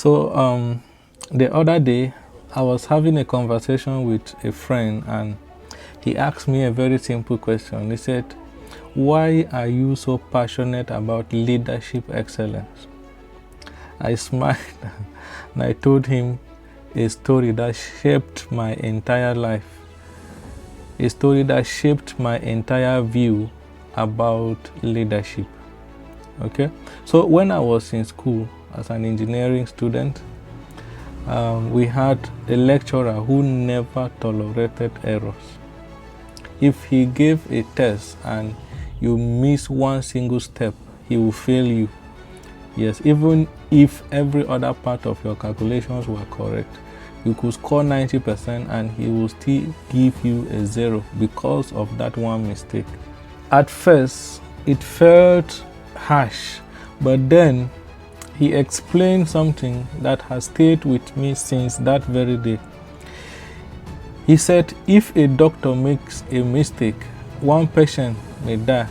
The other day, I was having a conversation with a friend and he asked me a very simple question. He said, "Why are you so passionate about leadership excellence?" I smiled and I told him a story that shaped my entire life, a story that shaped my entire view about leadership. Okay, so when I was in school as an engineering student, we had a lecturer who never tolerated errors. If he gave a test and you miss one single step, he will fail you. Yes, even if every other part of your calculations were correct, you could score 90% and he will still give you a 0 because of that one mistake. At first, it felt harsh, but then he explained something that has stayed with me since that very day. He said, if a doctor makes a mistake, one patient may die.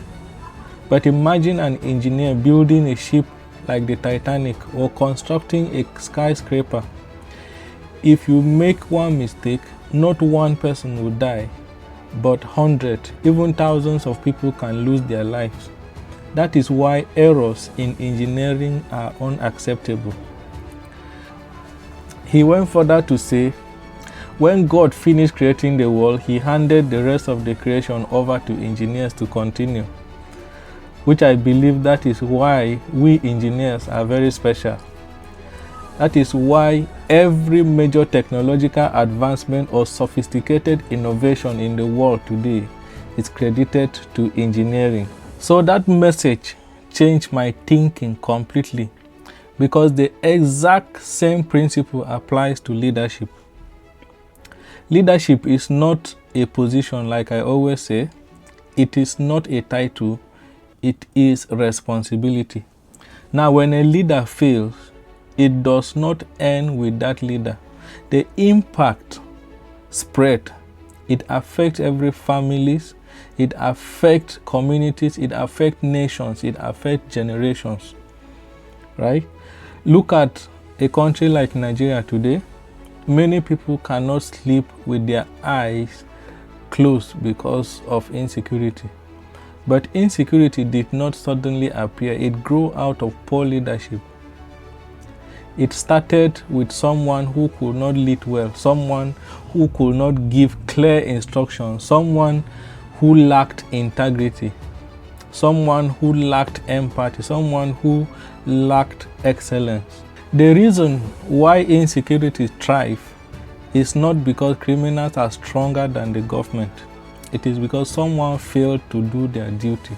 But imagine an engineer building a ship like the Titanic or constructing a skyscraper. If you make one mistake, not one person will die, but hundreds, even thousands of people can lose their lives. That is why errors in engineering are unacceptable. He went further to say, when God finished creating the world, he handed the rest of the creation over to engineers to continue, which I believe that is why we engineers are very special. That is why every major technological advancement or sophisticated innovation in the world today is credited to engineering. So that message changed my thinking completely, because the exact same principle applies to leadership. Leadership is not a position, like I always say. It is not a title. It is responsibility. Now, when a leader fails, it does not end with that leader. The impact spread. It affects every families. It affects communities. It affects nations. It affects generations. Right? Look at a country like Nigeria today. Many people cannot sleep with their eyes closed because of insecurity. But insecurity did not suddenly appear. It grew out of poor leadership. It started with someone who could not lead well, someone who could not give clear instructions, someone who lacked integrity, someone who lacked empathy, someone who lacked excellence. The reason why insecurity thrives is not because criminals are stronger than the government. It is because someone failed to do their duty.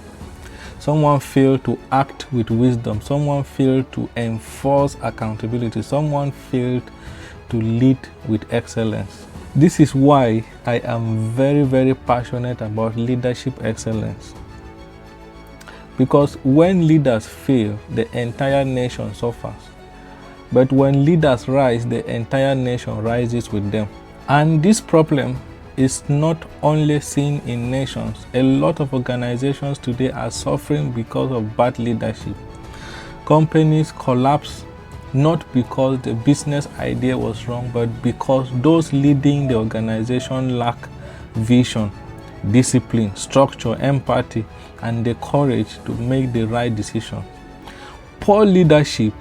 Someone failed to act with wisdom. Someone failed to enforce accountability. Someone failed to lead with excellence. This is why I am very, very passionate about leadership excellence. Because when leaders fail, the entire nation suffers. But when leaders rise, the entire nation rises with them. And this problem is not only seen in nations. A lot of organizations today are suffering because of bad leadership. Companies collapse not because the business idea was wrong, but because those leading the organization lack vision, discipline, structure, empathy, and the courage to make the right decision. Poor leadership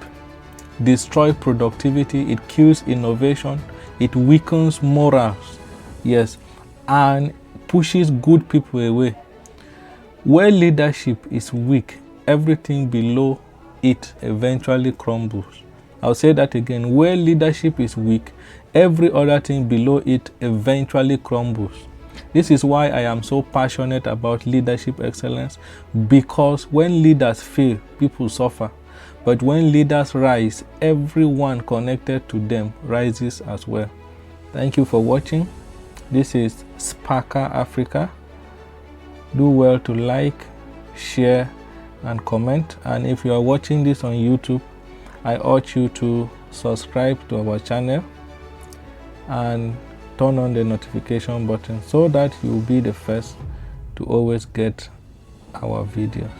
destroys productivity, it kills innovation, it weakens morals. Yes, and pushes good people away. Where leadership is weak, everything below it eventually crumbles. I'll say that again. Where leadership is weak, every other thing below it eventually crumbles. This is why I am so passionate about leadership excellence, because when leaders fail, people suffer. But when leaders rise, everyone connected to them rises as well. Thank you for watching. This is Sparker Africa. Do well to like, share, and comment. And if you are watching this on YouTube, I urge you to subscribe to our channel and turn on the notification button so that you will be the first to always get our videos.